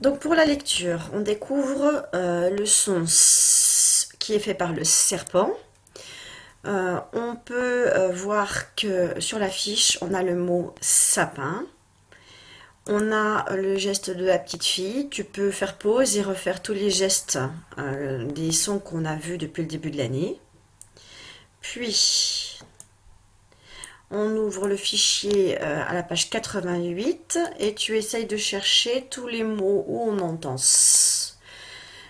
Donc pour la lecture, on découvre le son S qui est fait par le serpent. On peut voir que sur la fiche, on a le mot sapin. On a le geste de la petite fille. Tu peux faire pause et refaire tous les gestes des sons qu'on a vus depuis le début de l'année. Puis, on ouvre le fichier à la page 88 et tu essayes de chercher tous les mots où on entend S.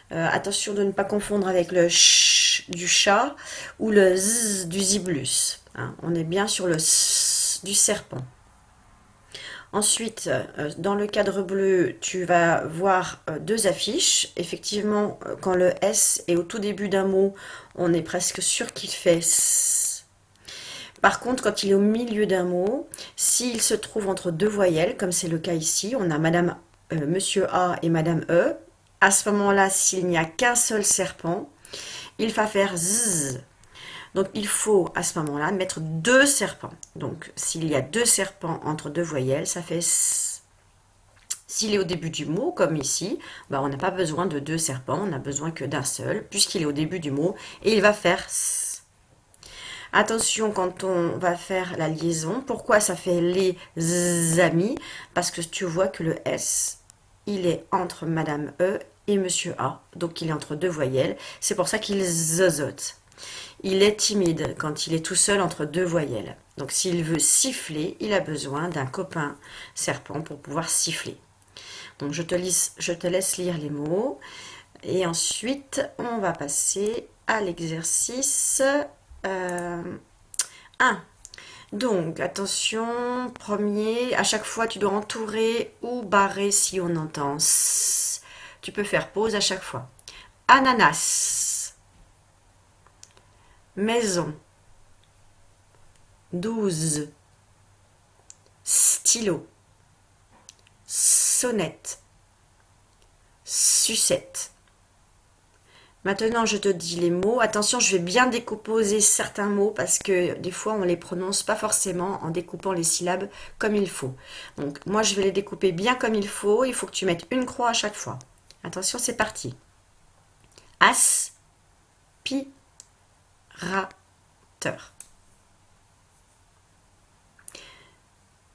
Attention de ne pas confondre avec le ch du chat ou le z du ziblus. Hein. On est bien sur le s du serpent. Ensuite, dans le cadre bleu, tu vas voir deux affiches. Effectivement, quand le S est au tout début d'un mot, on est presque sûr qu'il fait S. Par contre, quand il est au milieu d'un mot, s'il se trouve entre deux voyelles, comme c'est le cas ici, on a Madame, Monsieur A et Madame E. À ce moment-là, s'il n'y a qu'un seul serpent, il va faire Z. Donc il faut à ce moment-là mettre deux serpents. Donc s'il y a deux serpents entre deux voyelles, ça fait S. S'il est au début du mot, comme ici, on n'a pas besoin de deux serpents, on n'a besoin que d'un seul, puisqu'il est au début du mot, et il va faire S. Attention quand on va faire la liaison, pourquoi ça fait les amis? Parce que tu vois que le S, il est entre Madame E et Monsieur A, donc il est entre deux voyelles, c'est pour ça qu'il zozote. Il est timide quand il est tout seul entre deux voyelles. Donc s'il veut siffler, il a besoin d'un copain serpent pour pouvoir siffler. Donc je te laisse lire les mots. Et ensuite, on va passer à l'exercice 1. Donc attention, premier, à chaque fois tu dois entourer ou barrer si on entend S. Tu peux faire pause à chaque fois. Ananas. Maison. 12. Stylo. Sonnette. Sucette. Maintenant, je te dis les mots. Attention, je vais bien décomposer certains mots parce que des fois, on ne les prononce pas forcément en découpant les syllabes comme il faut. Donc, moi, je vais les découper bien comme il faut. Il faut que tu mettes une croix à chaque fois. Attention, c'est parti. Aspirateur.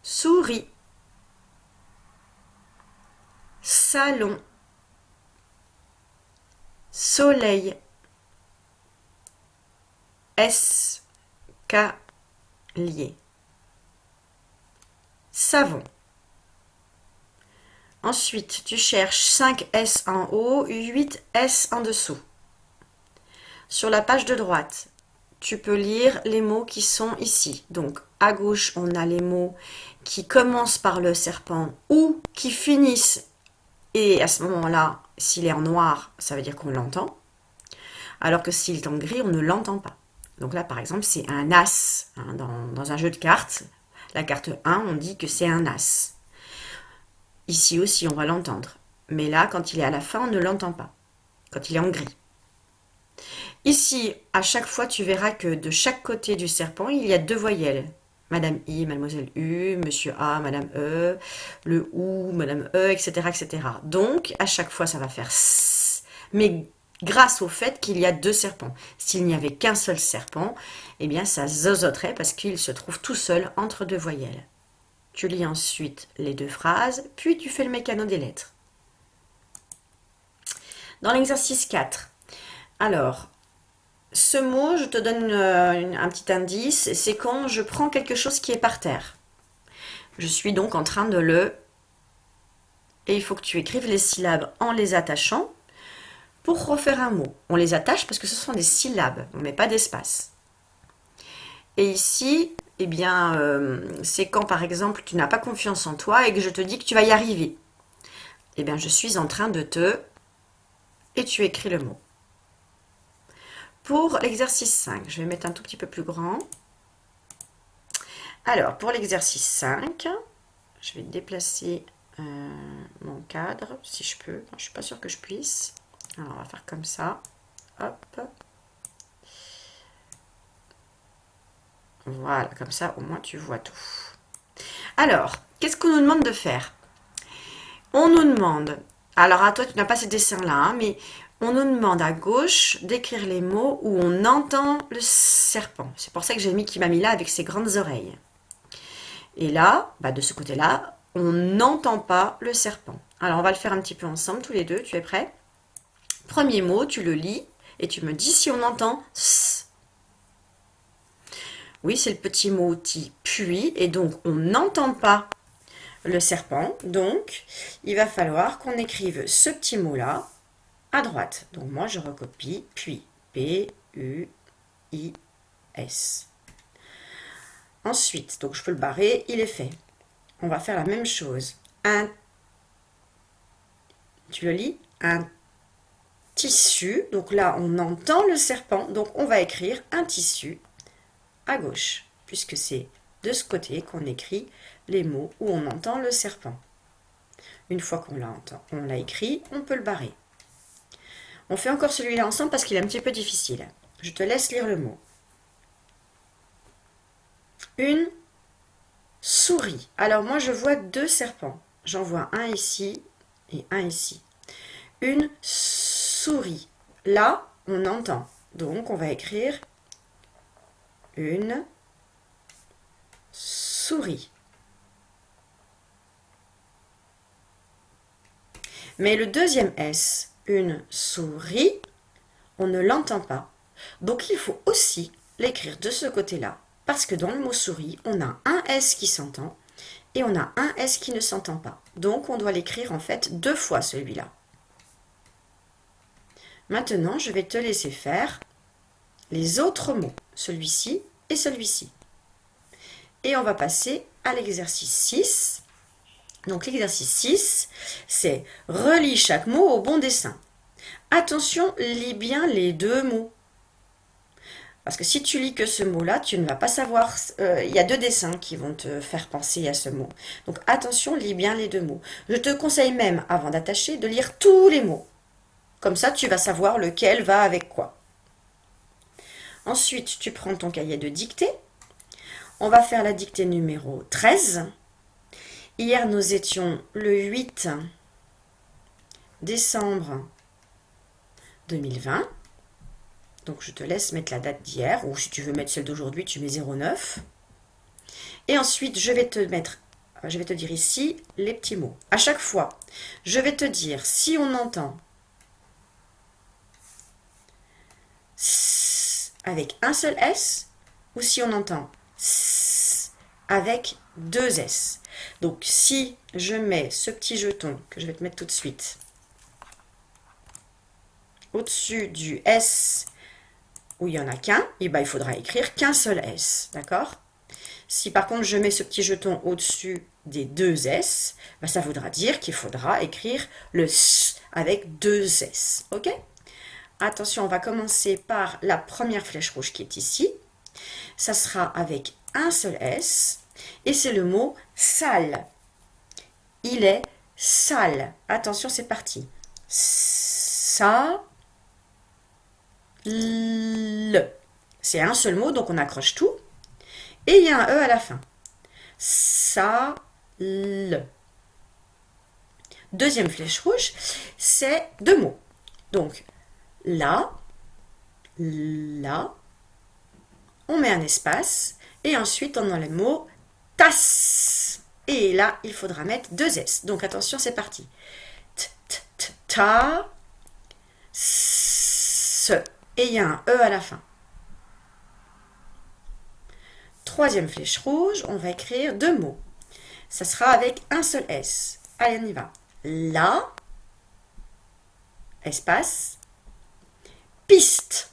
Souris. Salon. Soleil. Escalier. Savon. Ensuite, tu cherches 5 S en haut, 8 S en dessous. Sur la page de droite, tu peux lire les mots qui sont ici. Donc, à gauche, on a les mots qui commencent par le serpent ou qui finissent. Et à ce moment-là, s'il est en noir, ça veut dire qu'on l'entend. Alors que s'il est en gris, on ne l'entend pas. Donc là, par exemple, c'est un as. Hein, dans un jeu de cartes, la carte 1, on dit que c'est un as. Ici aussi, on va l'entendre. Mais là, quand il est à la fin, on ne l'entend pas. Quand il est en gris. Ici, à chaque fois, tu verras que de chaque côté du serpent, il y a deux voyelles. Madame I, Mademoiselle U, Monsieur A, Madame E, le OU, Madame E, etc., etc. Donc, à chaque fois, ça va faire S. Mais grâce au fait qu'il y a deux serpents. S'il n'y avait qu'un seul serpent, eh bien, ça zozoterait parce qu'il se trouve tout seul entre deux voyelles. Tu lis ensuite les deux phrases, puis tu fais le mécano des lettres. Dans l'exercice 4, alors, ce mot, je te donne un petit indice, c'est quand je prends quelque chose qui est par terre. Je suis donc en train de le... Et il faut que tu écrives les syllabes en les attachant pour refaire un mot. On les attache parce que ce sont des syllabes, on ne met pas d'espace. Et ici, eh bien, c'est quand par exemple tu n'as pas confiance en toi et que je te dis que tu vas y arriver. Eh bien, je suis en train de te... Et tu écris le mot. Pour l'exercice 5, je vais mettre un tout petit peu plus grand. Alors, pour l'exercice 5, je vais déplacer mon cadre, si je peux. Je ne suis pas sûre que je puisse. Alors, on va faire comme ça. Hop. Voilà, comme ça, au moins, tu vois tout. Alors, qu'est-ce qu'on nous demande de faire? On nous demande Alors à toi, tu n'as pas ce dessin-là, hein, mais on nous demande à gauche d'écrire les mots où on entend le serpent. C'est pour ça que j'ai mis qui m'a mis là avec ses grandes oreilles. Et là, bah, de ce côté-là, on n'entend pas le serpent. Alors on va le faire un petit peu ensemble, tous les deux. Tu es prêt? Premier mot, tu le lis et tu me dis si on entend S. Oui, c'est le petit mot outil puis, et donc on n'entend pas le serpent. Donc, il va falloir qu'on écrive ce petit mot-là à droite. Donc moi, je recopie puis. P-U-I-S. Ensuite, donc je peux le barrer, il est fait. On va faire la même chose. Tu le lis? Un tissu. Donc là, on entend le serpent. Donc on va écrire un tissu à gauche, puisque c'est de ce côté qu'on écrit les mots où on entend le serpent. Une fois qu'on l'a écrit, on peut le barrer. On fait encore celui-là ensemble parce qu'il est un petit peu difficile. Je te laisse lire le mot. Une souris. Alors moi je vois deux serpents. J'en vois un ici et un ici. Une souris. Là, on entend. Donc on va écrire une souris. Mais le deuxième S, une souris, on ne l'entend pas. Donc il faut aussi l'écrire de ce côté-là. Parce que dans le mot souris, on a un S qui s'entend et on a un S qui ne s'entend pas. Donc on doit l'écrire en fait deux fois celui-là. Maintenant, je vais te laisser faire les autres mots, celui-ci et celui-ci. Et on va passer à l'exercice 6. Donc l'exercice 6, c'est relis chaque mot au bon dessin. Attention, lis bien les deux mots. Parce que si tu lis que ce mot-là, tu ne vas pas savoir. Il y a deux dessins qui vont te faire penser à ce mot. Donc attention, lis bien les deux mots. Je te conseille même, avant d'attacher, de lire tous les mots. Comme ça, tu vas savoir lequel va avec quoi. Ensuite, tu prends ton cahier de dictée. On va faire la dictée numéro 13. Hier, nous étions le 8 décembre 2020. Donc, je te laisse mettre la date d'hier, ou si tu veux mettre celle d'aujourd'hui, tu mets 09. Et ensuite, je vais te dire ici les petits mots. À chaque fois, je vais te dire si on entend S avec un seul S ou si on entend S avec deux S. Donc, si je mets ce petit jeton que je vais te mettre tout de suite au-dessus du S où il n'y en a qu'un, et ben, il faudra écrire qu'un seul S, d'accord? Si par contre je mets ce petit jeton au-dessus des deux S, ben, ça voudra dire qu'il faudra écrire le S avec deux S, ok? Attention, on va commencer par la première flèche rouge qui est ici. Ça sera avec un seul S, et c'est le mot sale. Il est sale. Attention, c'est parti. Ça. C'est un seul mot, donc on accroche tout. Et il y a un E à la fin. Sale. Deuxième flèche rouge, c'est deux mots. Donc, là, on met un espace, et ensuite on a le mot tasse. Et là, il faudra mettre deux S. Donc attention, c'est parti. Ta, se. Et il y a un E à la fin. Troisième flèche rouge, on va écrire deux mots. Ça sera avec un seul S. Allez, on y va. La, espace, piste.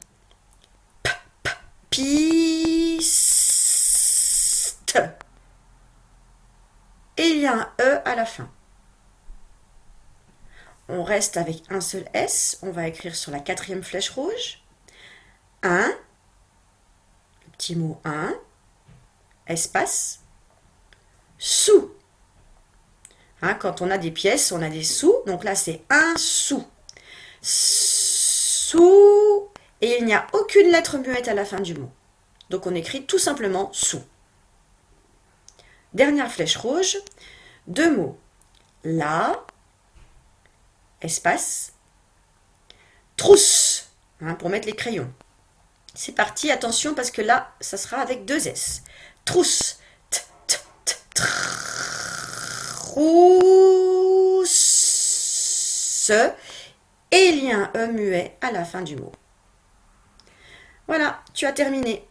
Piste. Et il y a un E à la fin. On reste avec un seul S. On va écrire sur la quatrième flèche rouge. Un. Le petit mot un. Espace. Sous. Hein, quand on a des pièces, on a des sous. Donc là, c'est un sou. Sous. Et il n'y a aucune lettre muette à la fin du mot. Donc on écrit tout simplement sous. Dernière flèche rouge. Deux mots. La. espace, trousse, hein, pour mettre les crayons. C'est parti, attention, parce que là, ça sera avec 2 S. Trousse, trousse, et il y a un E muet à la fin du mot. Voilà, tu as terminé.